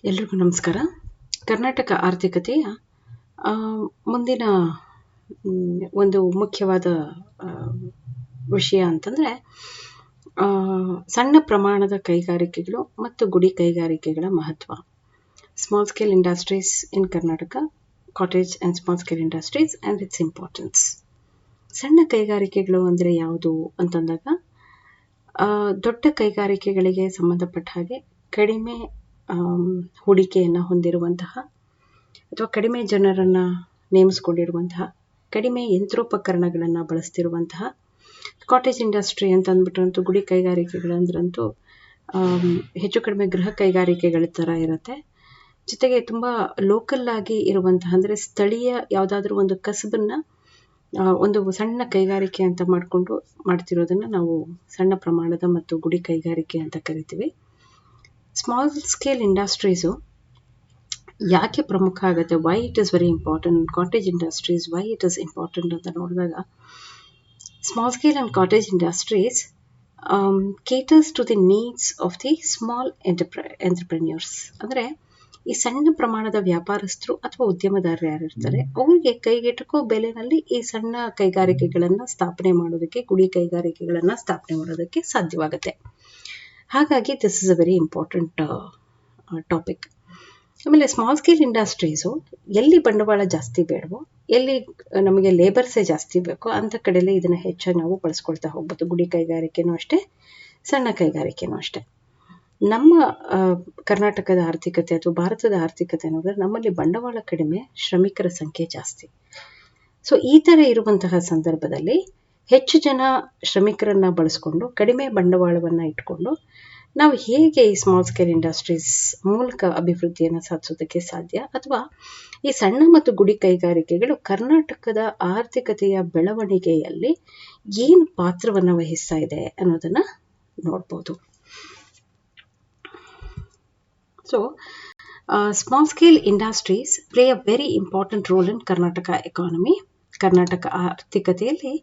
ಎಲ್ರಿಗೂ ನಮಸ್ಕಾರ. ಕರ್ನಾಟಕ ಆರ್ಥಿಕತೆಯ ಆ, ಮುಂದಿನ ಒಂದು ಮುಖ್ಯವಾದ ಆ, ವಿಷಯ ಅಂತಂದರೆ ಸಣ್ಣ ಪ್ರಮಾಣದ ಕೈಗಾರಿಕೆಗಳು ಮತ್ತು ಗುಡಿ ಕೈಗಾರಿಕೆಗಳ ಮಹತ್ವ. Small scale industries in Karnataka, cottage and small scale industries and it's importance. ಸಣ್ಣ ಕೈಗಾರಿಕೆಗಳು ಅಂದರೆ ಯಾವುದು ಅಂತಂದಾಗ ದೊಡ್ಡ ಕೈಗಾರಿಕೆಗಳಿಗೆ ಸಂಬಂಧಪಟ್ಟ ಹಾಗೆ ಕಡಿಮೆ ಹೂಡಿಕೆಯನ್ನು ಹೊಂದಿರುವಂತಹ ಅಥವಾ ಕಡಿಮೆ ಜನರನ್ನು ನೇಮಿಸ್ಕೊಂಡಿರುವಂತಹ, ಕಡಿಮೆ ಯಂತ್ರೋಪಕರಣಗಳನ್ನು ಬಳಸ್ತಿರುವಂತಹ, ಕಾಟೇಜ್ ಇಂಡಸ್ಟ್ರಿ ಅಂತ ಅಂದ್ಬಿಟ್ರಂತೂ ಗುಡಿ ಕೈಗಾರಿಕೆಗಳಂದ್ರಂತೂ ಹೆಚ್ಚು ಕಡಿಮೆ ಗೃಹ ಕೈಗಾರಿಕೆಗಳ ಥರ ಇರುತ್ತೆ. ಜೊತೆಗೆ ತುಂಬ ಲೋಕಲ್ ಆಗಿ ಇರುವಂತಹ, ಅಂದರೆ ಸ್ಥಳೀಯ ಯಾವುದಾದ್ರೂ ಒಂದು ಕಸಬನ್ನು ಒಂದು ಸಣ್ಣ ಕೈಗಾರಿಕೆ ಅಂತ ಮಾಡಿಕೊಂಡು ಮಾಡ್ತಿರೋದನ್ನು ನಾವು ಸಣ್ಣ ಪ್ರಮಾಣದ ಮತ್ತು ಗುಡಿ ಕೈಗಾರಿಕೆ ಅಂತ ಕರಿತೀವಿ. ಸ್ಮಾಲ್ ಸ್ಕೇಲ್ ಇಂಡಸ್ಟ್ರೀಸು ಯಾಕೆ ಪ್ರಮುಖ ಆಗುತ್ತೆ, why it is very important, cottage industries why it is important ಅಂತ ನೋಡಿದಾಗ, small scale and cottage industries caters to the needs of the small entrepreneurs. ಅಂದರೆ ಈ ಸಣ್ಣ ಪ್ರಮಾಣದ ವ್ಯಾಪಾರಸ್ಥರು ಅಥವಾ ಉದ್ಯಮದಾರರು ಯಾರಿರ್ತಾರೆ ಅವರಿಗೆ ಕೈಗೆಟುಕೋ ಬೆಲೆಯಲ್ಲಿ ಈ ಸಣ್ಣ ಕೈಗಾರಿಕೆಗಳನ್ನು ಸ್ಥಾಪನೆ ಮಾಡೋದಕ್ಕೆ, ಗುಡಿ ಕೈಗಾರಿಕೆಗಳನ್ನು ಸ್ಥಾಪನೆ ಮಾಡೋದಕ್ಕೆ ಸಾಧ್ಯವಾಗುತ್ತೆ. ಹಾಗಾಗಿ this is a very important topic. ಆಮೇಲೆ ಸ್ಮಾಲ್ ಸ್ಕೇಲ್ ಇಂಡಸ್ಟ್ರೀಸು ಎಲ್ಲಿ ಬಂಡವಾಳ ಜಾಸ್ತಿ ಬೇಡವೋ, ಎಲ್ಲಿ ನಮಗೆ ಲೇಬರ್ಸೇ ಜಾಸ್ತಿ ಬೇಕೋ ಅಂಥ ಕಡೆಯಲ್ಲೇ ಇದನ್ನು ಹೆಚ್ಚಾಗಿ ನಾವು ಬಳಸ್ಕೊಳ್ತಾ ಹೋಗ್ಬೋದು. ಗುಡಿ ಕೈಗಾರಿಕೆನೂ ಅಷ್ಟೇ, ಸಣ್ಣ ಕೈಗಾರಿಕೆನೂ ಅಷ್ಟೇ. ನಮ್ಮ ಕರ್ನಾಟಕದ ಆರ್ಥಿಕತೆ ಅಥವಾ ಭಾರತದ ಆರ್ಥಿಕತೆ ಅನ್ನೋದ್ರೆ ನಮ್ಮಲ್ಲಿ ಬಂಡವಾಳ ಕಡಿಮೆ, ಶ್ರಮಿಕರ ಸಂಖ್ಯೆ ಜಾಸ್ತಿ. ಸೊ ಈ ಥರ ಇರುವಂತಹ ಸಂದರ್ಭದಲ್ಲಿ ಹೆಚ್ಚು ಜನ ಶ್ರಮಿಕರನ್ನು ಬಳಸ್ಕೊಂಡು ಕಡಿಮೆ ಬಂಡವಾಳವನ್ನು ಇಟ್ಕೊಂಡು ನಾವು ಹೇಗೆ ಈ ಸ್ಮಾಲ್ ಸ್ಕೇಲ್ ಇಂಡಸ್ಟ್ರೀಸ್ ಮೂಲಕ ಅಭಿವೃದ್ಧಿಯನ್ನು ಸಾಧಿಸೋದಕ್ಕೆ ಸಾಧ್ಯ, ಅಥವಾ ಈ ಸಣ್ಣ ಮತ್ತು ಗುಡಿ ಕೈಗಾರಿಕೆಗಳು ಕರ್ನಾಟಕದ ಆರ್ಥಿಕತೆಯ ಬೆಳವಣಿಗೆಯಲ್ಲಿ ಏನು ಪಾತ್ರವನ್ನು ವಹಿಸ್ತಾ ಇದೆ ಅನ್ನೋದನ್ನು ನೋಡ್ಬೋದು. So small scale industries play a very important role in Karnataka economy. Karnataka ಆರ್ಥಿಕತೆಯಲ್ಲಿ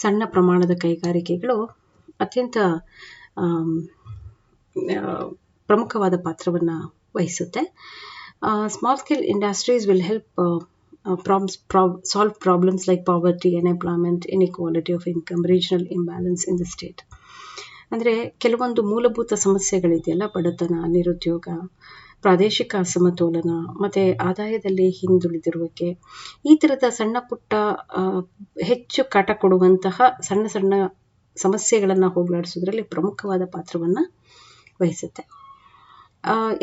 ಸಣ್ಣ ಪ್ರಮಾಣದ ಕೈಗಾರಿಕೆಗಳು ಅತ್ಯಂತ ಪ್ರಮುಖವಾದ ಪಾತ್ರವನ್ನು ವಹಿಸುತ್ತೆ. Small scale industries will help solve problems like poverty, unemployment, inequality of income, regional imbalance in the state. ಅಂದರೆ ಕೆಲವೊಂದು ಮೂಲಭೂತ ಸಮಸ್ಯೆಗಳಿದೆಯಲ್ಲ, ಬಡತನ, ನಿರುದ್ಯೋಗ, ಪ್ರಾದೇಶಿಕ ಅಸಮತೋಲನ ಮತ್ತು ಆದಾಯದಲ್ಲಿ ಹಿಂದುಳಿದಿರುವಿಕೆ, ಈ ಥರದ ಸಣ್ಣ ಪುಟ್ಟ ಹೆಚ್ಚು ಕಾಟ ಕೊಡುವಂತಹ ಸಣ್ಣ ಸಣ್ಣ ಸಮಸ್ಯೆಗಳನ್ನು ಹೋಗಲಾಡಿಸೋದ್ರಲ್ಲಿ ಪ್ರಮುಖವಾದ ಪಾತ್ರವನ್ನು ವಹಿಸುತ್ತೆ.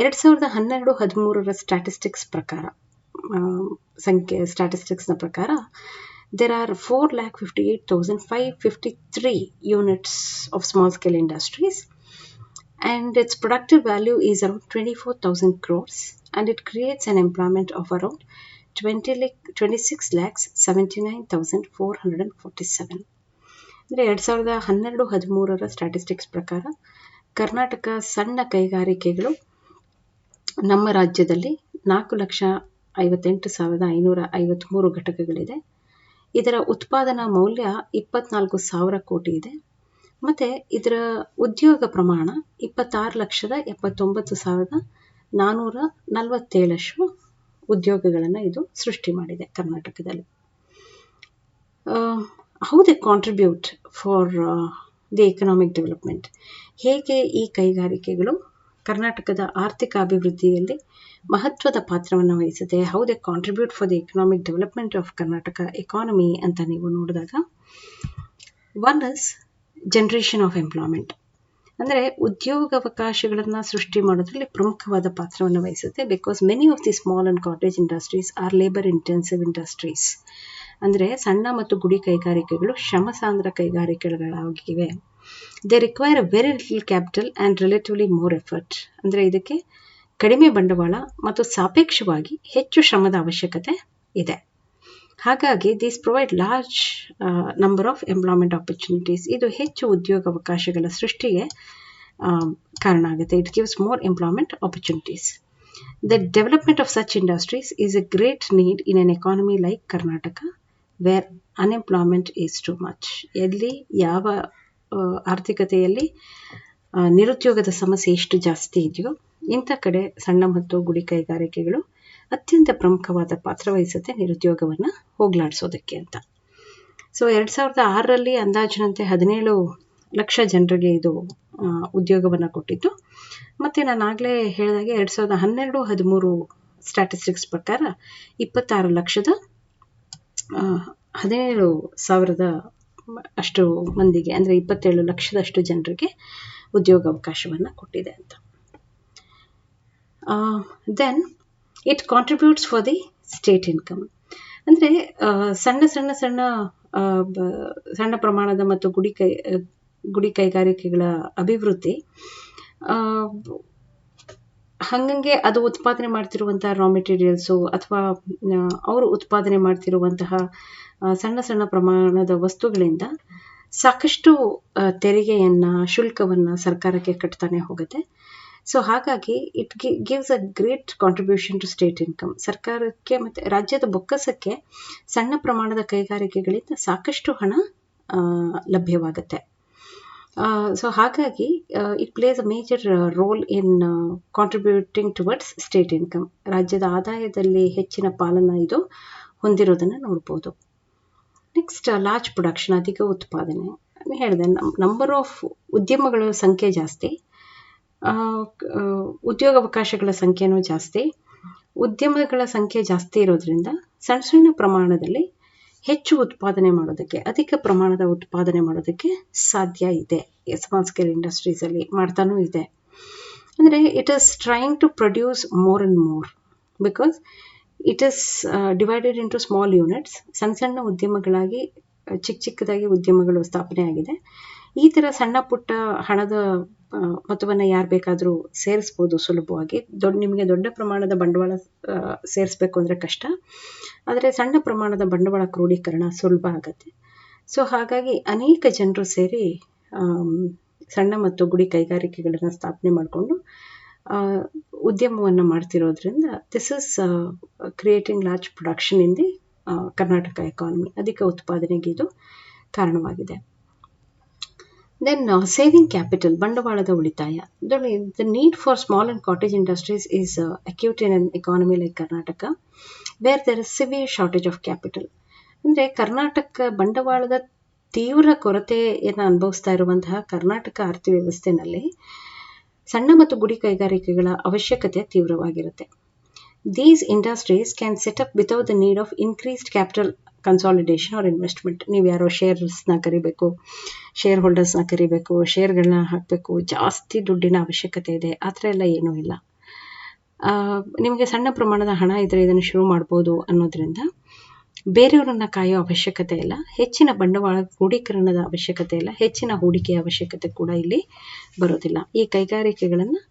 2012-13 ಸ್ಟ್ಯಾಟಿಸ್ಟಿಕ್ಸ್ನ ಪ್ರಕಾರ there are 4,58,553 units of small scale industries, and its productive value is around 24,000 crores, and it creates an employment of around 26,79,447. ಅಂದರೆ 2012-13 ಸ್ಟ್ಯಾಟಿಸ್ಟಿಕ್ಸ್ ಪ್ರಕಾರ ಕರ್ನಾಟಕ ಸಣ್ಣ ಕೈಗಾರಿಕೆಗಳು ನಮ್ಮ ರಾಜ್ಯದಲ್ಲಿ 4,58,553 ಘಟಕಗಳಿದೆ. ಇದರ ಉತ್ಪಾದನಾ ಮೌಲ್ಯ 24,000 ಕೋಟಿ ಇದೆ, ಮತ್ತು ಇದರ ಉದ್ಯೋಗ ಪ್ರಮಾಣ 26,79,447 ಉದ್ಯೋಗಗಳನ್ನು ಇದು ಸೃಷ್ಟಿ ಮಾಡಿದೆ ಕರ್ನಾಟಕದಲ್ಲಿ. How they contribute for the economic development. ಹೇಗೆ ಈ ಕೈಗಾರಿಕೆಗಳು ಕರ್ನಾಟಕದ ಆರ್ಥಿಕ ಅಭಿವೃದ್ಧಿಯಲ್ಲಿ ಮಹತ್ವದ ಪಾತ್ರವನ್ನು ವಹಿಸುತ್ತೆ, how they contribute for the economic development of Karnataka economy ಅಂತ ನೀವು ನೋಡಿದಾಗ, one is generation of employment. ಅಂದರೆ ಉದ್ಯೋಗಾವಕಾಶಗಳನ್ನು ಸೃಷ್ಟಿ ಮಾಡೋದ್ರಲ್ಲಿ ಪ್ರಮುಖವಾದ ಪಾತ್ರವನ್ನು ವಹಿಸುತ್ತೆ. Because many of the small and cottage industries are labour intensive industries. ಅಂದರೆ ಸಣ್ಣ ಮತ್ತು ಗುಡಿ ಕೈಗಾರಿಕೆಗಳು ಶ್ರಮಸಾಂದ್ರ ಕೈಗಾರಿಕೆಗಳಾಗಿವೆ. They require a very little capital and relatively more effort. ಅಂದರೆ ಇದಕ್ಕೆ ಕಡಿಮೆ ಬಂಡವಾಳ ಮತ್ತು ಸಾಪೇಕ್ಷವಾಗಿ ಹೆಚ್ಚು ಶ್ರಮದ ಅವಶ್ಯಕತೆ ಇದೆ. ಹಾಗಾಗಿ these provide large number of employment opportunities. ಇದು ಹೆಚ್ಚು ಉದ್ಯೋಗಾವಕಾಶಗಳ ಸೃಷ್ಟಿಗೆ ಕಾರಣ ಆಗುತ್ತೆ. It gives more employment opportunities. The development of such industries is a great need in an economy like Karnataka where unemployment is too much. ಎಲ್ಲಿ ಯಾವ ಆರ್ಥಿಕತೆಯಲ್ಲಿ ನಿರುದ್ಯೋಗದ ಸಮಸ್ಯೆ ಎಷ್ಟು ಜಾಸ್ತಿ ಇದೆಯೋ ಇಂಥ ಕಡೆ ಸಣ್ಣ ಮತ್ತು ಗುಡಿ ಕೈಗಾರಿಕೆಗಳು ಅತ್ಯಂತ ಪ್ರಮುಖವಾದ ಪಾತ್ರ ವಹಿಸುತ್ತೆ ನಿರುದ್ಯೋಗವನ್ನು ಹೋಗಲಾಡಿಸೋದಕ್ಕೆ ಅಂತ. ಸೊ 2006ರಲ್ಲಿ ಅಂದಾಜಿನಂತೆ 17 ಲಕ್ಷ ಜನರಿಗೆ ಇದು ಉದ್ಯೋಗವನ್ನು ಕೊಟ್ಟಿತ್ತು. ಮತ್ತು ನಾನು ಆಗಲೇ ಹೇಳಿದಾಗೆ 2012-13 ಸ್ಟ್ಯಾಟಿಸ್ಟಿಕ್ಸ್ ಪ್ರಕಾರ 26 ಲಕ್ಷದ 17,000 ಅಷ್ಟು ಮಂದಿಗೆ, ಅಂದರೆ 27 ಲಕ್ಷದಷ್ಟು ಜನರಿಗೆ ಉದ್ಯೋಗಾವಕಾಶವನ್ನು ಕೊಟ್ಟಿದೆ ಅಂತ. Then it contributes for the state income. ಅಂದರೆ ಸಣ್ಣ ಪ್ರಮಾಣದ ಮತ್ತು ಗುಡಿ ಕೈಗಾರಿಕೆಗಳ ಅಭಿವೃದ್ಧಿ ಹಾಗಂಗೆ ಅದು ಉತ್ಪಾದನೆ ಮಾಡ್ತಿರುವಂತಹ ರಾ ಮೆಟೀರಿಯಲ್ಸು ಅಥವಾ ಅವರು ಉತ್ಪಾದನೆ ಮಾಡ್ತಿರುವಂತಹ ಸಣ್ಣ ಪ್ರಮಾಣದ ವಸ್ತುಗಳಿಂದ ಸಾಕಷ್ಟು ತೆರಿಗೆಯನ್ನು, ಶುಲ್ಕವನ್ನು ಸರ್ಕಾರಕ್ಕೆ ಕಟ್ತಾನೆ ಹೋಗುತ್ತೆ. ಸೊ ಹಾಗಾಗಿ it gives a great contribution to state income. ಸರ್ಕಾರಕ್ಕೆ ಮತ್ತು ರಾಜ್ಯದ ಬೊಕ್ಕಸಕ್ಕೆ ಸಣ್ಣ ಪ್ರಮಾಣದ ಕೈಗಾರಿಕೆಗಳಿಂದ ಸಾಕಷ್ಟು ಹಣ ಲಭ್ಯವಾಗುತ್ತೆ. ಸೊ ಹಾಗಾಗಿ it plays a major role in contributing towards state income. ರಾಜ್ಯದ ಆದಾಯದಲ್ಲಿ ಹೆಚ್ಚಿನ ಪಾಲನ್ನು ಇದು ಹೊಂದಿರೋದನ್ನು ನೋಡ್ಬೋದು. ನೆಕ್ಸ್ಟ್, ಲಾರ್ಜ್ ಪ್ರೊಡಕ್ಷನ್, ಅಧಿಕ ಉತ್ಪಾದನೆ. ಹೇಳಿದೆ, ನಂಬರ್ ಆಫ್ ಉದ್ಯಮಗಳ ಸಂಖ್ಯೆ ಜಾಸ್ತಿ, ಉದ್ಯೋಗಾವಕಾಶಗಳ ಸಂಖ್ಯೆನೂ ಜಾಸ್ತಿ. ಉದ್ಯಮಗಳ ಸಂಖ್ಯೆ ಜಾಸ್ತಿ ಇರೋದ್ರಿಂದ ಸಣ್ಣ ಪ್ರಮಾಣದಲ್ಲಿ ಹೆಚ್ಚು ಉತ್ಪಾದನೆ ಮಾಡೋದಕ್ಕೆ, ಅಧಿಕ ಪ್ರಮಾಣದ ಉತ್ಪಾದನೆ ಮಾಡೋದಕ್ಕೆ ಸಾಧ್ಯ ಇದೆ. ಸ್ಮಾಲ್ ಸ್ಕೇಲ್ ಇಂಡಸ್ಟ್ರೀಸಲ್ಲಿ ಮಾಡ್ತಾನೂ ಇದೆ. ಅಂದರೆ it is trying to produce more and more because it is divided into small units. ಸಣ್ಣ ಉದ್ಯಮಗಳಾಗಿ ಚಿಕ್ಕದಾಗಿ ಉದ್ಯಮಗಳು ಸ್ಥಾಪನೆ ಆಗಿದೆ. ಈ ಥರ ಸಣ್ಣ ಪುಟ್ಟ ಹಣದ ಮೊತ್ತವನ್ನು ಯಾರು ಬೇಕಾದರೂ ಸೇರಿಸ್ಬೋದು ಸುಲಭವಾಗಿ. ನಿಮಗೆ ದೊಡ್ಡ ಪ್ರಮಾಣದ ಬಂಡವಾಳ ಸೇರಿಸ್ಬೇಕು ಅಂದರೆ ಕಷ್ಟ, ಆದರೆ ಸಣ್ಣ ಪ್ರಮಾಣದ ಬಂಡವಾಳ ಕ್ರೋಢೀಕರಣ ಸುಲಭ ಆಗುತ್ತೆ. ಸೊ ಹಾಗಾಗಿ ಅನೇಕ ಜನರು ಸೇರಿ ಸಣ್ಣ ಮತ್ತು ಗುಡಿ ಕೈಗಾರಿಕೆಗಳನ್ನು ಸ್ಥಾಪನೆ ಮಾಡಿಕೊಂಡು ಉದ್ಯಮವನ್ನು ಮಾಡ್ತಿರೋದ್ರಿಂದ this is creating large production in the Karnataka economy. ಅಧಿಕ ಉತ್ಪಾದನೆಗೆ ಇದು ಕಾರಣವಾಗಿದೆ. ದೆನ್ ಸೇವಿಂಗ್ ಕ್ಯಾಪಿಟಲ್, ಬಂಡವಾಳದ ಉಳಿತಾಯ. The need for small and cottage industries is acute in an economy like Karnataka where there is severe shortage of capital. ಅಂದರೆ ಕರ್ನಾಟಕ ಬಂಡವಾಳದ ತೀವ್ರ ಕೊರತೆಯನ್ನು ಅನುಭವಿಸ್ತಾ ಇರುವಂತಹ ಕರ್ನಾಟಕ ಅರ್ಥವ್ಯವಸ್ಥೆಯಲ್ಲಿ ಸಣ್ಣ ಮತ್ತು ಗುಡಿ ಕೈಗಾರಿಕೆಗಳ ಅವಶ್ಯಕತೆ ತೀವ್ರವಾಗಿರುತ್ತೆ. These industries can set up without the need of increased capital consolidation or investment. ನೀವು ಯಾರೋ ಶೇರ್ಸ್ನ ಕರಿಬೇಕು, ಶೇರ್ ಹೋಲ್ಡರ್ಸ್ನ ಕರಿಬೇಕು, ಶೇರ್ಗಳನ್ನ ಹಾಕಬೇಕು, ಜಾಸ್ತಿ ದುಡ್ಡಿನ ಅವಶ್ಯಕತೆ ಇದೆ. ಆ ಥರ ಎಲ್ಲ ಏನೂ ಇಲ್ಲ. ನಿಮಗೆ ಸಣ್ಣ ಪ್ರಮಾಣದ ಹಣ ಇದ್ದರೆ ಇದನ್ನು ಶುರು ಮಾಡ್ಬೋದು ಅನ್ನೋದ್ರಿಂದ ಬೇರೆಯವರನ್ನು ಕಾಯೋ ಅವಶ್ಯಕತೆ ಇಲ್ಲ, ಹೆಚ್ಚಿನ ಬಂಡವಾಳ ಕ್ರೋಢೀಕರಣದ ಅವಶ್ಯಕತೆ ಇಲ್ಲ, ಹೆಚ್ಚಿನ ಹೂಡಿಕೆಯ ಅವಶ್ಯಕತೆ ಕೂಡ ಇಲ್ಲಿ ಬರೋದಿಲ್ಲ. ಈ ಕೈಗಾರಿಕೆಗಳನ್ನು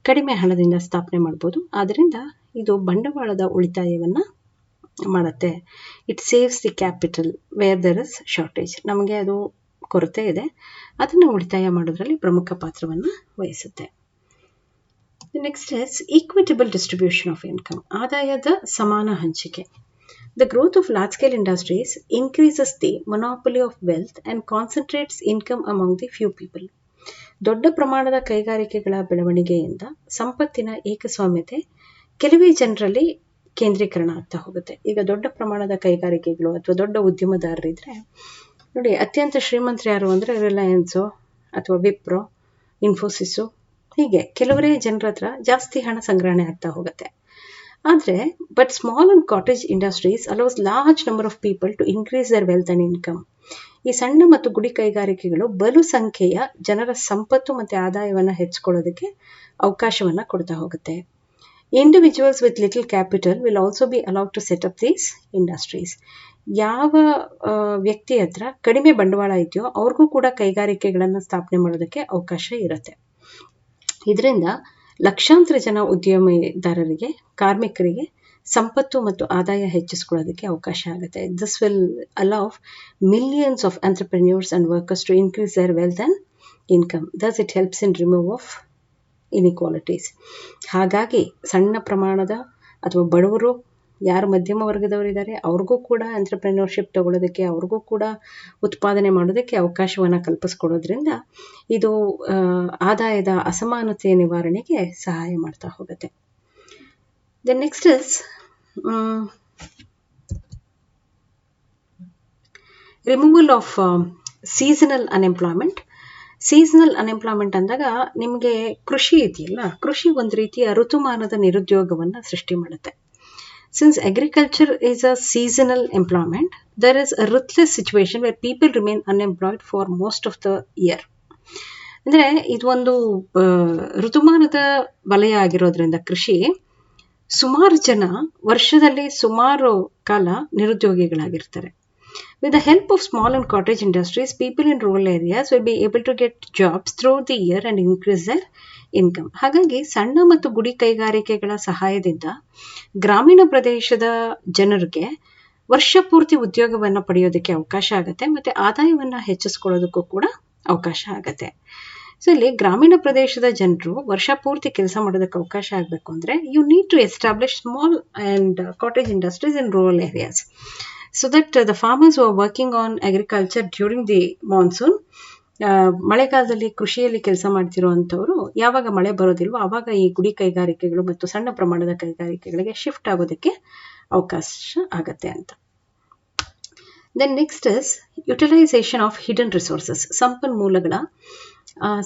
ಕಡಿಮೆ ಹಣದಿಂದ ಸ್ಥಾಪನೆ ಮಾಡ್ಬೋದು. ಆದ್ದರಿಂದ ಇದು ಬಂಡವಾಳದ ಉಳಿತಾಯವನ್ನು ಮಾಡುತ್ತೆ. It saves the capital where there is shortage. ನಮಗೆ ಅದು ಕೊರತೆ ಇದೆ, ಅದನ್ನು ಉಳಿತಾಯ ಮಾಡೋದ್ರಲ್ಲಿ ಪ್ರಮುಖ ಪಾತ್ರವನ್ನು ವಹಿಸುತ್ತೆ. Next is equitable distribution of income, ಆದಾಯದ ಸಮಾನ ಹಂಚಿಕೆ. The growth of large-scale industries increases the monopoly of wealth and concentrates income among the few people. ದೊಡ್ಡ ಪ್ರಮಾಣದ ಕೈಗಾರಿಕೆಗಳ ಬೆಳವಣಿಗೆಯಿಂದ ಸಂಪತ್ತಿನ ಏಕಸ್ವಾಮ್ಯತೆ ಕೆಲವೇ ಜನರಲ್ಲಿ ಕೇಂದ್ರೀಕರಣ ಆಗ್ತಾ ಹೋಗುತ್ತೆ. ಈಗ ದೊಡ್ಡ ಪ್ರಮಾಣದ ಕೈಗಾರಿಕೆಗಳು ಅಥವಾ ದೊಡ್ಡ ಉದ್ಯಮದಾರರಿದ್ರೆ ನೋಡಿ, ಅತ್ಯಂತ ಶ್ರೀಮಂತರು ಯಾರು ಅಂದರೆ ರಿಲಯನ್ಸು ಅಥವಾ ವಿಪ್ರೋ, ಇನ್ಫೋಸಿಸು, ಹೀಗೆ ಕೆಲವರೇ ಜನರ ಹತ್ರ ಜಾಸ್ತಿ ಹಣ ಸಂಗ್ರಹಣೆ ಆಗ್ತಾ ಹೋಗುತ್ತೆ. ಆದರೆ but small and cottage industries allows large number of people to increase their wealth and income. ಈ ಸಣ್ಣ ಮತ್ತು ಗುಡಿ ಕೈಗಾರಿಕೆಗಳು ಬಲು ಸಂಖ್ಯೆಯ ಜನರ ಸಂಪತ್ತು ಮತ್ತು ಆದಾಯವನ್ನು ಹೆಚ್ಚಿಕೊಳ್ಳೋದಕ್ಕೆ ಅವಕಾಶವನ್ನು ಕೊಡ್ತಾ ಹೋಗುತ್ತೆ. Individuals with little capital will also be allowed to set up these industries. ಯಾವ ವ್ಯಕ್ತಿ ಹತ್ರ ಕಡಿಮೆ ಬಂಡವಾಳ ಇದೆಯೋ ಅವ್ರಿಗೂ ಕೂಡ ಕೈಗಾರಿಕೆಗಳನ್ನು ಸ್ಥಾಪನೆ ಮಾಡೋದಕ್ಕೆ ಅವಕಾಶ ಇರುತ್ತೆ. ಇದರಿಂದ ಲಕ್ಷಾಂತರ ಜನ ಉದ್ಯಮಿದಾರರಿಗೆ, ಕಾರ್ಮಿಕರಿಗೆ ಸಂಪತ್ತು ಮತ್ತು ಆದಾಯ ಹೆಚ್ಚಿಸ್ಕೊಳ್ಳೋದಕ್ಕೆ ಅವಕಾಶ ಆಗುತ್ತೆ. This will allow millions of entrepreneurs and workers to increase their wealth and income. Thus it helps in remove of inequalities. ಹಾಗಾಗಿ ಸಣ್ಣ ಪ್ರಮಾಣದ ಅಥವಾ ಬಡವರು ಯಾರು ಮಧ್ಯಮ ವರ್ಗದವರಿದ್ದಾರೆ ಅವ್ರಿಗೂ ಕೂಡ ಎಂಟರ್ಪ್ರೆನ್ಯೂರ್ಶಿಪ್ ತಗೊಳ್ಳೋದಕ್ಕೆ, ಅವ್ರಿಗೂ ಕೂಡ ಉತ್ಪಾದನೆ ಮಾಡೋದಕ್ಕೆ ಅವಕಾಶವನ್ನು ಕಲ್ಪಿಸ್ಕೊಡೋದ್ರಿಂದ ಇದು ಆದಾಯದ ಅಸಮಾನತೆಯ ನಿವಾರಣೆಗೆ ಸಹಾಯ ಮಾಡ್ತಾ ಹೋಗುತ್ತೆ. Then next is removal of seasonal unemployment. Seasonal unemployment ಅಂದಾಗ ನಿಮಗೆ ಕೃಷಿ ಇದೆಯಲ್ಲ, ಕೃಷಿ ಒಂದು ರೀತಿಯ ಋತುಮಾನದ ನಿರುದ್ಯೋಗವನ್ನು ಸೃಷ್ಟಿ ಮಾಡುತ್ತೆ. Since agriculture is a seasonal employment, there is a ruthless situation where people remain unemployed for most of the year. ಅಂದರೆ ಇದೊಂದು ಋತುಮಾನದ ವಲಯ ಆಗಿರೋದ್ರಿಂದ ಕೃಷಿ ಸುಮಾರು ಜನ ವರ್ಷದಲ್ಲಿ ಸುಮಾರು ಕಾಲ ನಿರುದ್ಯೋಗಿಗಳಾಗಿರ್ತಾರೆ. With the help of small and cottage industries, people in rural areas will be able to get jobs throughout the year and increase their income. ಹಾಗಾಗಿ ಸಣ್ಣ ಮತ್ತು ಗುಡಿ ಕೈಗಾರಿಕೆಗಳ ಸಹಾಯದಿಂದ ಗ್ರಾಮೀಣ ಪ್ರದೇಶದ ಜನರಿಗೆ ವರ್ಷ ಪೂರ್ತಿ ಉದ್ಯೋಗವನ್ನು ಪಡೆಯೋದಕ್ಕೆ ಅವಕಾಶ ಆಗುತ್ತೆ ಮತ್ತು ಆದಾಯವನ್ನು ಹೆಚ್ಚಿಸ್ಕೊಳ್ಳೋದಕ್ಕೂ ಕೂಡ ಅವಕಾಶ ಆಗುತ್ತೆ. ಸೊ ಇಲ್ಲಿ ಗ್ರಾಮೀಣ ಪ್ರದೇಶದ ಜನರು ವರ್ಷ ಪೂರ್ತಿ ಕೆಲಸ ಮಾಡೋದಕ್ಕೆ ಅವಕಾಶ ಆಗಬೇಕು ಅಂದರೆ you need to establish small and cottage industries in rural areas so that the farmers who are working on agriculture during the monsoon, ಮಳೆಗಾಲದಲ್ಲಿ ಕೃಷಿಯಲ್ಲಿ ಕೆಲಸ ಮಾಡ್ತಿರುವಂಥವ್ರು ಯಾವಾಗ ಮಳೆ ಬರೋದಿಲ್ವೋ ಆವಾಗ ಈ ಗುಡಿ ಕೈಗಾರಿಕೆಗಳು ಮತ್ತು ಸಣ್ಣ ಪ್ರಮಾಣದ ಕೈಗಾರಿಕೆಗಳಿಗೆ ಶಿಫ್ಟ್ ಆಗೋದಕ್ಕೆ ಅವಕಾಶ ಆಗತ್ತೆ ಅಂತ. Then next is utilization of hidden resources. ಸಂಪನ್ಮೂಲಗಳ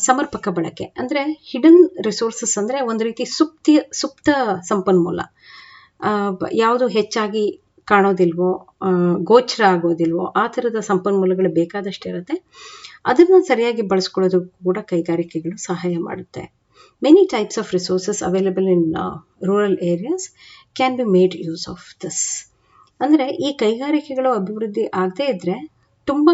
ಸಮರ್ಪಕ ಬಳಕೆ. ಅಂದರೆ ಹಿಡನ್ ರಿಸೋರ್ಸಸ್ ಅಂದರೆ ಒಂದು ರೀತಿ ಸುಪ್ತ ಸಂಪನ್ಮೂಲ, ಯಾವುದು ಹೆಚ್ಚಾಗಿ ಕಾಣೋದಿಲ್ವೋ, ಗೋಚರ ಆಗೋದಿಲ್ವೋ ಆ ಥರದ ಸಂಪನ್ಮೂಲಗಳು ಬೇಕಾದಷ್ಟಿರುತ್ತೆ. ಅದನ್ನು ಸರಿಯಾಗಿ ಬಳಸ್ಕೊಳ್ಳೋದಕ್ಕೂ ಕೂಡ ಕೈಗಾರಿಕೆಗಳು ಸಹಾಯ ಮಾಡುತ್ತೆ. Many types of resources available in rural areas can be made use of this. ಅಂದರೆ ಈ ಕೈಗಾರಿಕೆಗಳು ಅಭಿವೃದ್ಧಿ ಆಗದೇ ಇದ್ದರೆ ತುಂಬ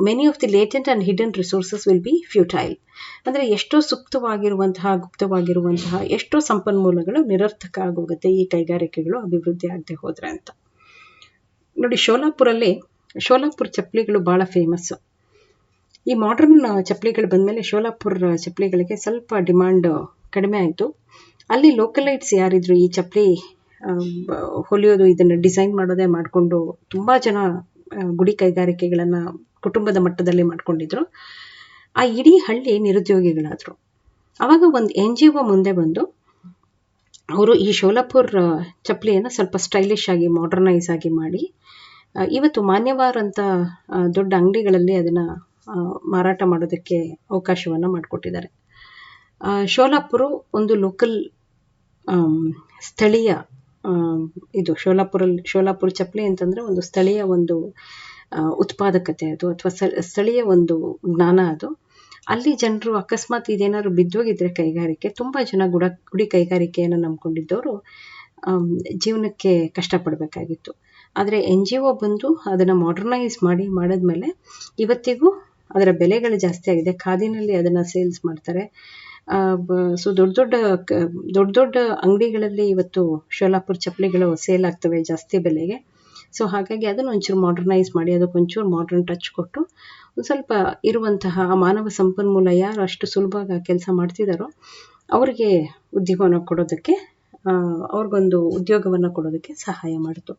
many of the latent and hidden resources will be futile. ಅಂದರೆ ಎಷ್ಟೋ ಸುಪ್ತವಾಗಿರುವಂತಹ, ಗುಪ್ತವಾಗಿರುವಂತಹ ಎಷ್ಟೋ ಸಂಪನ್ಮೂಲಗಳು ನಿರರ್ಥಕ ಆಗೋಗುತ್ತೆ ಈ ಕೈಗಾರಿಕೆಗಳು ಅಭಿವೃದ್ಧಿ ಆಗದೆ ಹೋದರೆ ಅಂತ. ನೋಡಿ, ಶೋಲಾಪುರ್ ಚಪ್ಪಲಿಗಳು ಭಾಳ ಫೇಮಸ್ಸು. ಈ ಮಾಡ್ರನ್ ಚಪ್ಪಲಿಗಳು ಬಂದಮೇಲೆ ಶೋಲಾಪುರ್ ಚಪ್ಪಲಿಗಳಿಗೆ ಸ್ವಲ್ಪ ಡಿಮಾಂಡ್ ಕಡಿಮೆ ಆಯಿತು. ಅಲ್ಲಿ ಲೋಕಲೈಟ್ಸ್ ಯಾರಿದ್ರು ಈ ಚಪ್ಪಲಿ ಹೊಲಿಯೋದು, ಇದನ್ನು ಡಿಸೈನ್ ಮಾಡೋದೇ ಮಾಡಿಕೊಂಡು ತುಂಬ ಜನ ಗುಡಿ ಕೈಗಾರಿಕೆಗಳನ್ನು ಕುಟುಂಬದ ಮಟ್ಟದಲ್ಲಿ ಮಾಡ್ಕೊಂಡಿದ್ರು. ಆ ಇಡೀ ಹಳ್ಳಿ ನಿರುದ್ಯೋಗಿಗಳಾದರು. ಆವಾಗ ಒಂದು NGO ಮುಂದೆ ಬಂದು ಅವರು ಈ ಶೋಲಾಪುರ್ ಚಪ್ಪಲಿಯನ್ನು ಸ್ವಲ್ಪ ಸ್ಟೈಲಿಶ್ ಆಗಿ ಮಾಡರ್ನೈಸ್ ಆಗಿ ಮಾಡಿ ಇವತ್ತು ಮಾನ್ಯವಾರ್ ಅಂತ ದೊಡ್ಡ ಅಂಗಡಿಗಳಲ್ಲಿ ಅದನ್ನು ಮಾರಾಟ ಮಾಡೋದಕ್ಕೆ ಅವಕಾಶವನ್ನು ಮಾಡಿಕೊಟ್ಟಿದ್ದಾರೆ. ಶೋಲಾಪುರ ಒಂದು ಲೋಕಲ್ ಸ್ಥಳೀಯ ಇದು ಶೋಲಾಪುರ ಚಪ್ಪಲಿ ಅಂತಂದರೆ ಒಂದು ಸ್ಥಳೀಯ ಒಂದು ಉತ್ಪಾದಕತೆ ಅದು, ಅಥವಾ ಸ್ಥಳೀಯ ಒಂದು ಜ್ಞಾನ ಅದು. ಅಲ್ಲಿ ಜನರು ಅಕಸ್ಮಾತ್ ಇದೇನಾದ್ರು ಬಿದ್ದೋಗಿದ್ರೆ ಕೈಗಾರಿಕೆ, ತುಂಬ ಜನ ಗುಡಿ ಕೈಗಾರಿಕೆಯನ್ನು ನಂಬ್ಕೊಂಡಿದ್ದವರು ಜೀವನಕ್ಕೆ ಕಷ್ಟಪಡಬೇಕಾಗಿತ್ತು. ಆದರೆ NGO ಬಂದು ಅದನ್ನು ಮಾಡರ್ನೈಸ್ ಮಾಡಿದ್ಮೇಲೆ ಇವತ್ತಿಗೂ ಅದರ ಬೆಲೆಗಳು ಜಾಸ್ತಿ ಆಗಿದೆ. ಖಾದಿನಲ್ಲಿ ಅದನ್ನು ಸೇಲ್ಸ್ ಮಾಡ್ತಾರೆ. ಸೊ ದೊಡ್ಡ ಅಂಗಡಿಗಳಲ್ಲಿ ಇವತ್ತು ಶೋಲಾಪುರ್ ಚಪ್ಪಲಿಗಳು ಸೇಲ್ ಆಗ್ತವೆ ಜಾಸ್ತಿ ಬೆಲೆಗೆ. ಸೊ ಹಾಗಾಗಿ ಅದನ್ನು ಒಂಚೂರು ಮಾಡರ್ನೈಸ್ ಮಾಡಿ ಅದಕ್ಕೊಂಚೂರು ಮಾಡರ್ನ್ ಟಚ್ ಕೊಟ್ಟು ಒಂದು ಸ್ವಲ್ಪ ಇರುವಂತಹ ಮಾನವ ಸಂಪನ್ಮೂಲ ಯಾರು ಅಷ್ಟು ಸುಲಭವಾಗಿ ಕೆಲಸ ಮಾಡ್ತಿದ್ದಾರೋ ಅವರಿಗೆ ಉದ್ಯೋಗವನ್ನು ಕೊಡೋದಕ್ಕೆ, ಅವ್ರಿಗೊಂದು ಉದ್ಯೋಗವನ್ನು ಕೊಡೋದಕ್ಕೆ ಸಹಾಯ ಮಾಡಿತು.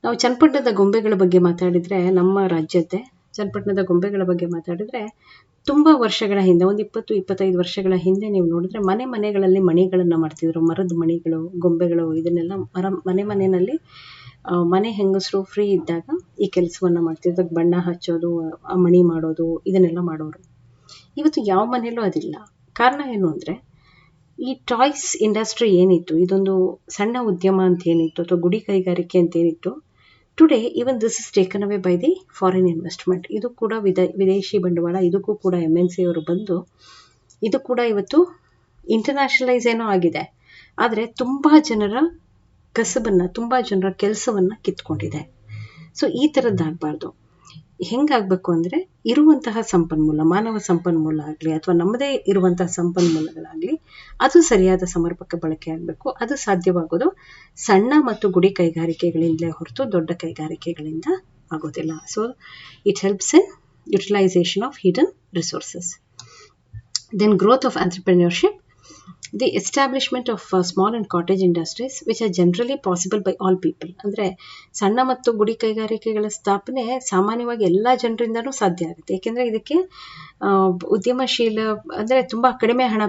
ನಾವು ಚನ್ನಪಟ್ಟಣದ ಗೊಂಬೆಗಳ ಬಗ್ಗೆ ಮಾತಾಡಿದರೆ, ನಮ್ಮ ರಾಜ್ಯದ್ದೇ ಚನ್ನಪಟ್ಟಣದ ಗೊಂಬೆಗಳ ಬಗ್ಗೆ ಮಾತಾಡಿದರೆ ತುಂಬ ವರ್ಷಗಳ ಹಿಂದೆ, ಒಂದು 20-25 ವರ್ಷಗಳ ಹಿಂದೆ ನೀವು ನೋಡಿದ್ರೆ ಮನೆಗಳಲ್ಲಿ ಮಣಿಗಳನ್ನು ಮಾಡ್ತಿದ್ರು. ಮರದ ಮಣಿಗಳು, ಗೊಂಬೆಗಳು, ಇದನ್ನೆಲ್ಲ ಮನೆಯಲ್ಲಿ ಮನೆ ಹೆಂಗಸರು ಫ್ರೀ ಇದ್ದಾಗ ಈ ಕೆಲಸವನ್ನು ಮಾಡ್ತಿದ್ರು. ಬಣ್ಣ ಹಚ್ಚೋದು, ಮಣಿ ಮಾಡೋದು, ಇದನ್ನೆಲ್ಲ ಮಾಡೋರು. ಇವತ್ತು ಯಾವ ಮನೆಯಲ್ಲೂ ಅದಿಲ್ಲ. ಕಾರಣ ಏನು ಅಂದರೆ, ಈ ಟಾಯ್ಸ್ ಇಂಡಸ್ಟ್ರಿ ಏನಿತ್ತು, ಇದೊಂದು ಸಣ್ಣ ಉದ್ಯಮ ಅಂತ ಏನಿತ್ತು ಅಥವಾ ಗುಡಿ ಕೈಗಾರಿಕೆ ಅಂತ ಏನಿತ್ತು, today even this is taken away by the foreign investment. ಇದು ಕೂಡ ವಿದೇಶಿ ಬಂಡವಾಳ, ಇದಕ್ಕೂ ಕೂಡ MNC ಅವರು ಬಂದು ಇದು ಕೂಡ ಇವತ್ತು ಇಂಟರ್ನ್ಯಾಷನಲೈಸ್ ಏನೋ ಆಗಿದೆ. ಆದರೆ ತುಂಬ ಜನರ ಕಸಬನ್ನು, ತುಂಬ ಜನರ ಕೆಲಸವನ್ನು ಕಿತ್ಕೊಂಡಿದೆ. ಸೊ ಈ ಥರದ್ದಾಗಬಾರ್ದು. ಹೆಂಗಾಗಬೇಕು ಅಂದರೆ, ಇರುವಂತಹ ಸಂಪನ್ಮೂಲ, ಮಾನವ ಸಂಪನ್ಮೂಲ ಆಗಲಿ ಅಥವಾ ನಮ್ಮದೇ ಇರುವಂತಹ ಸಂಪನ್ಮೂಲಗಳಾಗಲಿ, ಅದು ಸರಿಯಾದ ಸಮರ್ಪಕ ಬಳಕೆ ಆಗಬೇಕು. ಅದು ಸಾಧ್ಯವಾಗೋದು ಸಣ್ಣ ಮತ್ತು ಗುಡಿ ಕೈಗಾರಿಕೆಗಳಿಂದಲೇ ಹೊರತು ದೊಡ್ಡ ಕೈಗಾರಿಕೆಗಳಿಂದ ಆಗೋದಿಲ್ಲ. So it helps in utilization of hidden resources. Then growth of entrepreneurship. The establishment of small and cottage industries which are generally possible by all people. ಅಂದರೆ ಸಣ್ಣ ಮತ್ತು ಗುಡಿ ಕೈಗಾರಿಕೆಗಳ ಸ್ಥಾಪನೆ ಸಾಮಾನ್ಯವಾಗಿ ಎಲ್ಲ ಜನರಿಂದನೂ ಸಾಧ್ಯ ಆಗುತ್ತೆ. ಏಕೆಂದರೆ ಇದಕ್ಕೆ ಉದ್ಯಮಶೀಲ ಅಂದರೆ ತುಂಬ ಕಡಿಮೆ ಹಣ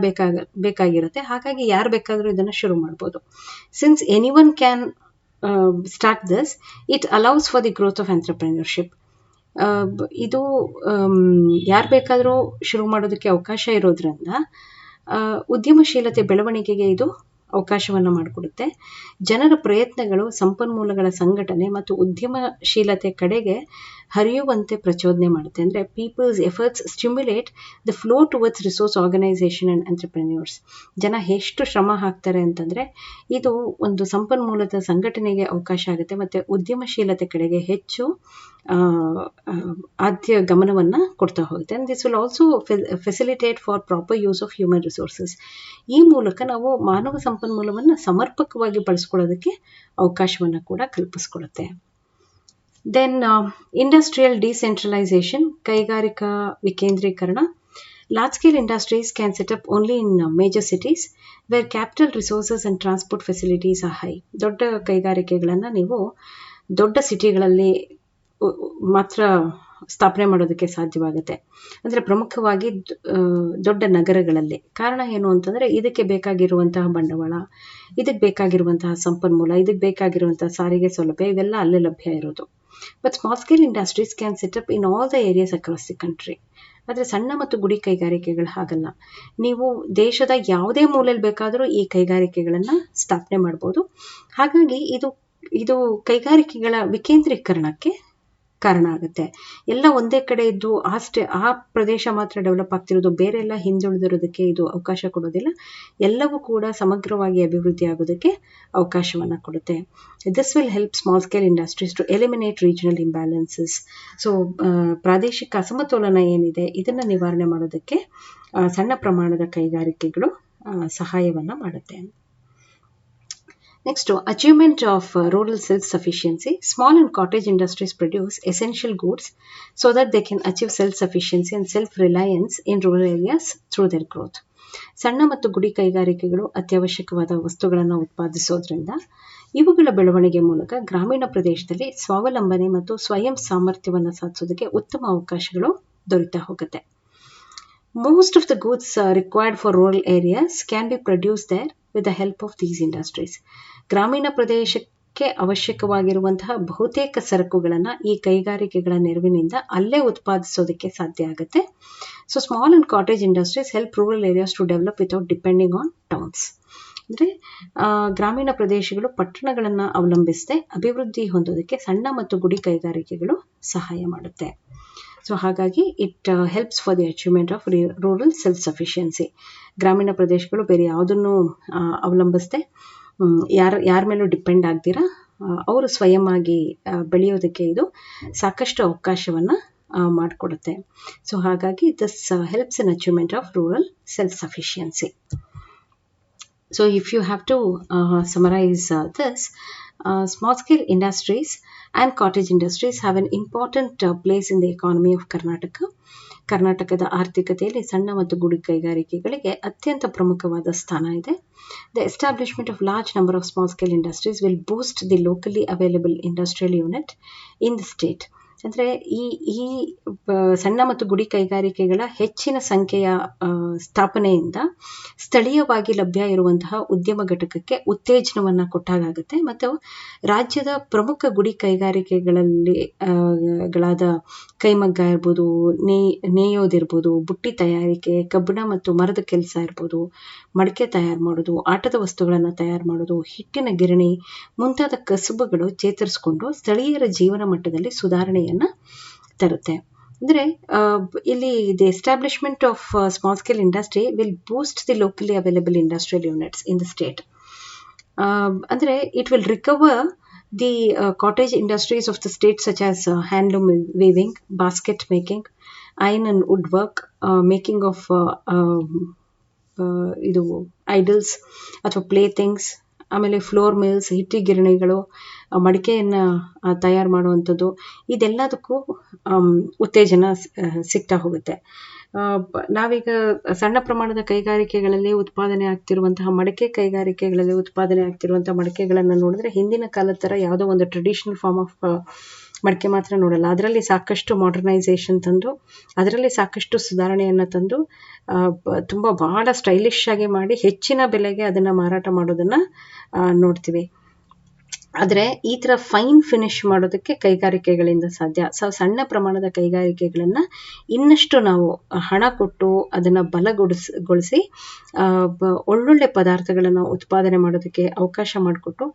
ಬೇಕಾಗಿರುತ್ತೆ. ಹಾಗಾಗಿ ಯಾರು ಬೇಕಾದರೂ ಇದನ್ನು ಶುರು ಮಾಡ್ಬೋದು. Since any one can start this, it allows for the growth of entrepreneurship. ಇದು ಯಾರು ಬೇಕಾದರೂ ಶುರು ಮಾಡೋದಕ್ಕೆ ಅವಕಾಶ ಇರೋದ್ರಿಂದ ಉದ್ಯಮಶೀಲತೆ ಬೆಳವಣಿಗೆಗೆ ಇದು ಅವಕಾಶವನ್ನು ಮಾಡಿಕೊಡುತ್ತೆ. ಜನರ ಪ್ರಯತ್ನಗಳು ಸಂಪನ್ಮೂಲಗಳ ಸಂಘಟನೆ ಮತ್ತು ಉದ್ಯಮಶೀಲತೆ ಕಡೆಗೆ ಹರಿಯುವಂತೆ ಪ್ರಚೋದನೆ ಮಾಡುತ್ತೆ. ಅಂದರೆ people's efforts stimulate the flow towards resource organisation and entrepreneurs. ಜನ ಎಷ್ಟು ಶ್ರಮ ಹಾಕ್ತಾರೆ ಅಂತಂದರೆ ಇದು ಒಂದು ಸಂಪನ್ಮೂಲದ ಸಂಘಟನೆಗೆ ಅವಕಾಶ ಆಗುತ್ತೆ ಮತ್ತು ಉದ್ಯಮಶೀಲತೆ ಕಡೆಗೆ ಹೆಚ್ಚು ಆದ್ಯ ಗಮನವನ್ನು ಕೊಡ್ತಾ ಹೋಗುತ್ತೆ. And this will also facilitate for proper use of human resources. ಈ ಮೂಲಕ ನಾವು ಮಾನವ ಸಂಪನ್ಮೂಲವನ್ನು ಸಮರ್ಪಕವಾಗಿ ಬಳಸ್ಕೊಳ್ಳೋದಕ್ಕೆ ಅವಕಾಶವನ್ನು ಕೂಡ ಕಲ್ಪಿಸ್ಕೊಡುತ್ತೆ. ದೆನ್ ಇಂಡಸ್ಟ್ರಿಯಲ್ ಡಿಸೆಂಟ್ರಲೈಸೇಷನ್, ಕೈಗಾರಿಕಾ ವಿಕೇಂದ್ರೀಕರಣ. Large scale industries can set up only in major cities where capital resources and transport facilities are high. ದೊಡ್ಡ ಕೈಗಾರಿಕೆಗಳನ್ನು ನೀವು ದೊಡ್ಡ ಸಿಟಿಗಳಲ್ಲಿ ಮಾತ್ರ ಸ್ಥಾಪನೆ ಮಾಡೋದಕ್ಕೆ ಸಾಧ್ಯವಾಗುತ್ತೆ. ಅಂದರೆ ಪ್ರಮುಖವಾಗಿ ದೊಡ್ಡ ನಗರಗಳಲ್ಲಿ. ಕಾರಣ ಏನು ಅಂತಂದರೆ ಇದಕ್ಕೆ ಬೇಕಾಗಿರುವಂತಹ ಬಂಡವಾಳ, ಇದಕ್ಕೆ ಬೇಕಾಗಿರುವಂತಹ ಸಂಪನ್ಮೂಲ, ಇದಕ್ಕೆ ಬೇಕಾಗಿರುವಂತಹ ಸಾರಿಗೆ ಸೌಲಭ್ಯ ಇವೆಲ್ಲ ಅಲ್ಲೇ ಲಭ್ಯ ಇರೋದು. But small scale industries can set up in all the areas across the country. ಆದರೆ ಸಣ್ಣ ಮತ್ತು ಗುಡಿ ಕೈಗಾರಿಕೆಗಳು ಹಾಗಲ್ಲ. ನೀವು ದೇಶದ ಯಾವುದೇ ಮೂಲೆಯಲ್ಲಿ ಬೇಕಾದರೂ ಈ ಕೈಗಾರಿಕೆಗಳನ್ನು ಸ್ಥಾಪನೆ ಮಾಡ್ಬೋದು. ಹಾಗಾಗಿ ಇದು ಕೈಗಾರಿಕೆಗಳ ವಿಕೇಂದ್ರೀಕರಣಕ್ಕೆ ಕಾರಣ ಆಗುತ್ತೆ. ಎಲ್ಲ ಒಂದೇ ಕಡೆ ಇದ್ದು ಆ ಪ್ರದೇಶ ಮಾತ್ರ ಡೆವಲಪ್ ಆಗ್ತಿರೋದು, ಬೇರೆ ಎಲ್ಲ ಹಿಂದುಳಿದಿರೋದಕ್ಕೆ ಇದು ಅವಕಾಶ ಕೊಡೋದಿಲ್ಲ. ಎಲ್ಲವೂ ಕೂಡ ಸಮಗ್ರವಾಗಿ ಅಭಿವೃದ್ಧಿ ಆಗೋದಕ್ಕೆ ಅವಕಾಶವನ್ನು ಕೊಡುತ್ತೆ. This will help small scale industries to eliminate regional imbalances. So ಪ್ರಾದೇಶಿಕ ಅಸಮತೋಲನ ಏನಿದೆ ಇದನ್ನು ನಿವಾರಣೆ ಮಾಡೋದಕ್ಕೆ ಸಣ್ಣ ಪ್ರಮಾಣದ ಕೈಗಾರಿಕೆಗಳು ಸಹಾಯವನ್ನು ಮಾಡುತ್ತೆ. Next, achievement of rural self-sufficiency. Small and cottage industries produce essential goods so that they can achieve self-sufficiency and self-reliance in rural areas through their growth. ಸಣ್ಣ ಮತ್ತು ಗುಡಿ ಕೈಗಾರಿಕೆಗಳು ಅತ್ಯವಶ್ಯಕವಾದ ವಸ್ತುಗಳನ್ನು ಉತ್ಪಾದಿಸೋದ್ರಿಂದ ಇವುಗಳ ಬೆಳವಣಿಗೆ ಮೂಲಕ ಗ್ರಾಮೀಣ ಪ್ರದೇಶದಲ್ಲಿ ಸ್ವಾವಲಂಬನೆ ಮತ್ತು ಸ್ವಯಂ ಸಾಮರ್ಥ್ಯವನ್ನು ಸಾಧಿಸೋದಕ್ಕೆ ಉತ್ತಮ ಅವಕಾಶಗಳು ದೊರೀತಾ ಹೋಗುತ್ತೆ. Most of the goods required for rural areas can be produced there with the help of these industries. ಗ್ರಾಮೀಣ ಪ್ರದೇಶಕ್ಕೆ ಅವಶ್ಯಕವಾಗಿರುವಂತಹ ಬಹುತೇಕ ಸರಕುಗಳನ್ನು ಈ ಕೈಗಾರಿಕೆಗಳ ನೆರವಿನಿಂದ ಅಲ್ಲೇ ಉತ್ಪಾದಿಸೋದಕ್ಕೆ ಸಾಧ್ಯ ಆಗುತ್ತೆ. So small and cottage industries help rural areas to develop without depending on towns. ಅಂದರೆ ಗ್ರಾಮೀಣ ಪ್ರದೇಶಗಳು ಪಟ್ಟಣಗಳನ್ನು ಅವಲಂಬಿಸದೆ ಅಭಿವೃದ್ಧಿ ಹೊಂದೋದಕ್ಕೆ ಸಣ್ಣ ಮತ್ತು ಗುಡಿ ಕೈಗಾರಿಕೆಗಳು ಸಹಾಯ ಮಾಡುತ್ತೆ. ಸೊ ಹಾಗಾಗಿ it helps for the achievement of rural self sufficiency. ಗ್ರಾಮೀಣ ಪ್ರದೇಶಗಳು ಬೇರೆ ಯಾವುದನ್ನು ಅವಲಂಬಿಸದೆ ಯಾರ ಮೇಲೂ ಡಿಪೆಂಡ್ ಆಗ್ದಿರ ಅವರು ಸ್ವಯಂವಾಗಿ ಬೆಳೆಯೋದಕ್ಕೆ ಇದು ಸಾಕಷ್ಟು ಅವಕಾಶವನ್ನು ಮಾಡಿಕೊಡುತ್ತೆ. ಸೊ ಹಾಗಾಗಿ this helps in achievement of rural self sufficiency. So if you have to summarize this, small scale industries and cottage industries have an important place in the economy of Karnataka. ಕರ್ನಾಟಕದ ಆರ್ಥಿಕತೆಯಲ್ಲಿ ಸಣ್ಣ ಮತ್ತು ಗುಡಿ ಕೈಗಾರಿಕೆಗಳಿಗೆ ಅತ್ಯಂತ ಪ್ರಮುಖವಾದ ಸ್ಥಾನ ಇದೆ. The establishment of large number of small scale industries will boost the locally available industrial unit in the state. ಅಂದರೆ ಈ ಸಣ್ಣ ಮತ್ತು ಗುಡಿ ಕೈಗಾರಿಕೆಗಳ ಹೆಚ್ಚಿನ ಸಂಖ್ಯೆಯ ಸ್ಥಾಪನೆಯಿಂದ ಸ್ಥಳೀಯವಾಗಿ ಲಭ್ಯ ಇರುವಂತಹ ಉದ್ಯಮ ಘಟಕಕ್ಕೆ ಉತ್ತೇಜನವನ್ನು ಕೊಟ್ಟಾಗುತ್ತೆ. ಮತ್ತು ರಾಜ್ಯದ ಪ್ರಮುಖ ಗುಡಿ ಕೈಗಾರಿಕೆಗಳಲ್ಲಿ ಗಳಾದ ಕೈಮಗ್ಗ ಇರ್ಬೋದು, ನೇಯೋದಿರ್ಬೋದು, ಬುಟ್ಟಿ ತಯಾರಿಕೆ, ಕಬ್ಬಿಣ ಮತ್ತು ಮರದ ಕೆಲಸ ಇರ್ಬೋದು, ಮಡಿಕೆ ತಯಾರು ಮಾಡೋದು, ಆಟದ ವಸ್ತುಗಳನ್ನು ತಯಾರು ಮಾಡೋದು, ಹಿಟ್ಟಿನ ಗಿರಣಿ ಮುಂತಾದ ಕಸುಬುಗಳು ಚೇತರಿಸಿಕೊಂಡು ಸ್ಥಳೀಯರ ಜೀವನ ಮಟ್ಟದಲ್ಲಿ ಸುಧಾರಣೆಯನ್ನು ತರುತ್ತೆ. ಅಂದರೆ ಇಲ್ಲಿ the establishment of small scale industry will boost the locally available industrial units in the state. ಅಂದರೆ it will recover the cottage industries of the state such as handloom weaving, basket making, iron and wood work, making of ಇದು idols ಅಥವಾ play things, ಆಮೇಲೆ flour mills, ಹಿಟ್ಟಿ ಗಿರಣಿಗಳು, ಮಡಿಕೆಯನ್ನು ತಯಾರು ಮಾಡುವಂಥದ್ದು, ಇದೆಲ್ಲದಕ್ಕೂ ಉತ್ತೇಜನ ಸಿಗ್ತಾ ಹೋಗುತ್ತೆ. ನಾವೀಗ ಸಣ್ಣ ಪ್ರಮಾಣದ ಕೈಗಾರಿಕೆಗಳಲ್ಲಿ ಉತ್ಪಾದನೆ ಆಗ್ತಿರುವಂತಹ ಕೈಗಾರಿಕೆಗಳಲ್ಲಿ ಉತ್ಪಾದನೆ ಆಗ್ತಿರುವಂತಹ ಮಡಿಕೆಗಳನ್ನು ನೋಡಿದ್ರೆ ಹಿಂದಿನ ಕಾಲದ ಥರ ಯಾವುದೋ ಒಂದು ಟ್ರೆಡಿಷನಲ್ ಫಾರ್ಮ್ ಆಫ್ ಮಡಿಕೆ ಮಾತ್ರ ನೋಡಲ್ಲ. ಅದರಲ್ಲಿ ಸಾಕಷ್ಟು ಮಾಡರ್ನೈಸೇಷನ್ ತಂದು, ಅದರಲ್ಲಿ ಸಾಕಷ್ಟು ಸುಧಾರಣೆಯನ್ನು ತಂದು ತುಂಬ ಬಹಳ ಸ್ಟೈಲಿಶ್ ಆಗಿ ಮಾಡಿ ಹೆಚ್ಚಿನ ಬೆಲೆಗೆ ಅದನ್ನು ಮಾರಾಟ ಮಾಡೋದನ್ನು ನೋಡ್ತೀವಿ. ಆದರೆ ಈ ಥರ ಫೈನ್ ಫಿನಿಶ್ ಮಾಡೋದಕ್ಕೆ ಕೈಗಾರಿಕೆಗಳಿಂದ ಸಾಧ್ಯ. ಸಣ್ಣ ಪ್ರಮಾಣದ ಕೈಗಾರಿಕೆಗಳನ್ನು ಇನ್ನಷ್ಟು ನಾವು ಹಣ ಕೊಟ್ಟು ಅದನ್ನು ಬಲಗೊಳಿಸಿ ಒಳ್ಳೊಳ್ಳೆ ಪದಾರ್ಥಗಳನ್ನು ಉತ್ಪಾದನೆ ಮಾಡೋದಕ್ಕೆ ಅವಕಾಶ ಮಾಡಿಕೊಟ್ಟು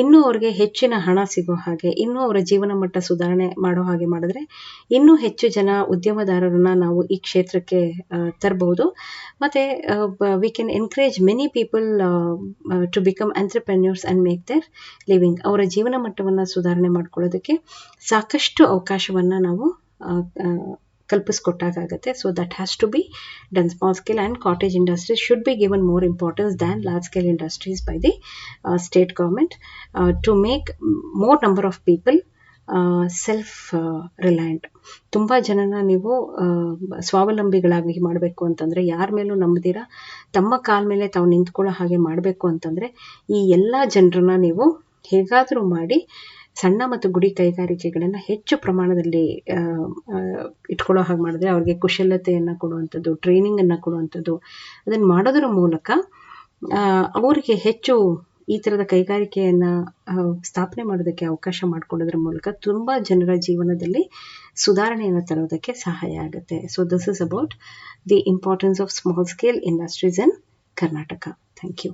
ಇನ್ನೂ ಅವ್ರಿಗೆ ಹೆಚ್ಚಿನ ಹಣ ಸಿಗೋ ಹಾಗೆ, ಇನ್ನೂ ಅವರ ಜೀವನ ಮಟ್ಟ ಸುಧಾರಣೆ ಮಾಡೋ ಹಾಗೆ ಮಾಡಿದ್ರೆ ಇನ್ನೂ ಹೆಚ್ಚು ಜನ ಉದ್ಯಮದಾರರನ್ನ ನಾವು ಈ ಕ್ಷೇತ್ರಕ್ಕೆ ತರಬಹುದು. ಮತ್ತು we can encourage many people to become entrepreneurs and make their living. ಅವರ ಜೀವನ ಮಟ್ಟವನ್ನು ಸುಧಾರಣೆ ಮಾಡ್ಕೊಳ್ಳೋದಕ್ಕೆ ಸಾಕಷ್ಟು ಅವಕಾಶವನ್ನು ನಾವು ಕಲ್ಪಿಸ್ಕೊಟ್ಟಾಗತ್ತೆ. So that has to be done. Small scale and cottage industries should be given more importance than large scale industries by the state government to make more number of people self reliant. ತುಂಬ ಜನನ ನೀವು ಸ್ವಾವಲಂಬಿಗಳಾಗಿ ಮಾಡಬೇಕು ಅಂತಂದರೆ, ಯಾರ ಮೇಲೂ ನಂಬದಿರ ತಮ್ಮ ಕಾಲ ಮೇಲೆ ತಾವು ನಿಂತ್ಕೊಳ್ಳೋ ಹಾಗೆ ಮಾಡಬೇಕು ಅಂತಂದರೆ ಈ ಎಲ್ಲ ಜನರನ್ನ ನೀವು ಹೇಗಾದರೂ ಮಾಡಿ ಸಣ್ಣ ಮತ್ತು ಗುಡಿ ಕೈಗಾರಿಕೆಗಳನ್ನು ಹೆಚ್ಚು ಪ್ರಮಾಣದಲ್ಲಿ ಇಟ್ಕೊಳ್ಳೋ ಹಾಗೆ ಮಾಡಿದ್ರೆ, ಅವ್ರಿಗೆ ಕುಶಲತೆಯನ್ನು ಕೊಡುವಂಥದ್ದು, ಟ್ರೈನಿಂಗನ್ನು ಕೊಡುವಂಥದ್ದು, ಅದನ್ನು ಮಾಡೋದರ ಮೂಲಕ ಅವರಿಗೆ ಹೆಚ್ಚು ಈ ಥರದ ಕೈಗಾರಿಕೆಯನ್ನು ಸ್ಥಾಪನೆ ಮಾಡೋದಕ್ಕೆ ಅವಕಾಶ ಮಾಡಿಕೊಡೋದ್ರ ಮೂಲಕ ತುಂಬ ಜನರ ಜೀವನದಲ್ಲಿ ಸುಧಾರಣೆಯನ್ನು ತರೋದಕ್ಕೆ ಸಹಾಯ ಆಗುತ್ತೆ. So this is about the importance of small scale industries in Karnataka. Thank you.